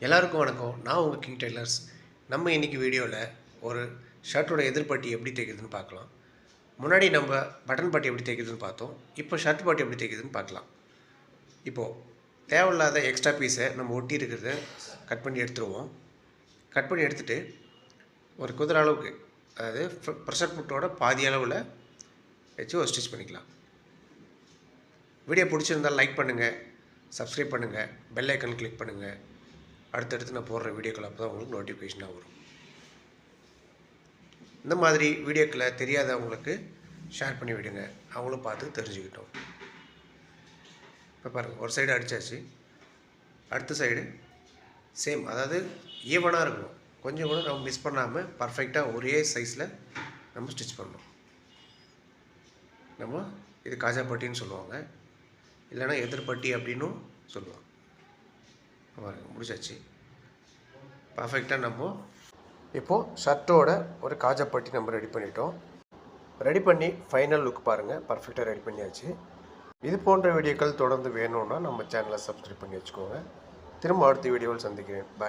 எல்லாருக்கும் வணக்கம். நான் உங்கள் கிங் டெய்லர்ஸ். நம்ம இன்றைக்கி வீடியோவில் ஒரு ஷர்ட்டோட எதிர்பட்டி எப்படி தைக்கிறதுன்னு பார்க்கலாம். முன்னாடி நம்ம பட்டன் பட்டி எப்படி தைக்கிறதுன்னு பார்த்தோம். இப்போ ஷர்ட் பட்டி எப்படி தைக்கிறதுன்னு பார்க்கலாம். இப்போது தேவையில்லாத எக்ஸ்ட்ரா பீஸை நம்ம ஒட்டி இருக்கிறத கட் பண்ணி எடுத்துருவோம். கட் பண்ணி எடுத்துகிட்டு ஒரு குதிரை அளவுக்கு, அதாவது ப்ரெஷர் ஃபுட்டோட பாதி அளவில் வச்சு ஒரு ஸ்டிச் பண்ணிக்கலாம். வீடியோ பிடிச்சிருந்தால் லைக் பண்ணுங்கள், சப்ஸ்கிரைப் பண்ணுங்கள், பெல் ஐக்கன் கிளிக் பண்ணுங்கள். அடுத்தடுத்து நான் போடுற வீடியோக்கள் அப்போ தான் உங்களுக்கு நோட்டிஃபிகேஷனாக வரும். இந்த மாதிரி வீடியோக்களை தெரியாதவங்களுக்கு ஷேர் பண்ணி விடுங்க, அவங்களும் பார்த்து தெரிஞ்சுக்கிட்டோம். இப்போ பாருங்கள், ஒரு சைடு அடித்தாச்சு, அடுத்த சைடு சேம், அதாவது ஈவனாக இருக்கணும். கொஞ்சம் கூட நம்ம மிஸ் பண்ணாமல் பர்ஃபெக்டாக ஒரே சைஸில் நம்ம ஸ்டிச் பண்ணணும். நம்ம இது காஜாப்பட்டின்னு சொல்லுவாங்க, இல்லைன்னா எதிர்பட்டி அப்படின்னும் சொல்லுவாங்க. பாருங்கள், முடிச்சாச்சு. பர்ஃபெக்டாக நம்ம இப்போது ஷர்ட்டோட ஒரு காஜாப்பட்டி நம்ம ரெடி பண்ணிட்டோம். ரெடி பண்ணி ஃபைனல் லுக் பாருங்கள், பர்ஃபெக்டாக ரெடி பண்ணியாச்சு. இது போன்ற வீடியோக்கள் தொடர்ந்து வேணும்னா நம்ம சேனலை சப்ஸ்கிரைப் பண்ணி வச்சுக்கோங்க. திரும்ப அடுத்த வீடியோவில் சந்திக்கிறேன். பாய்.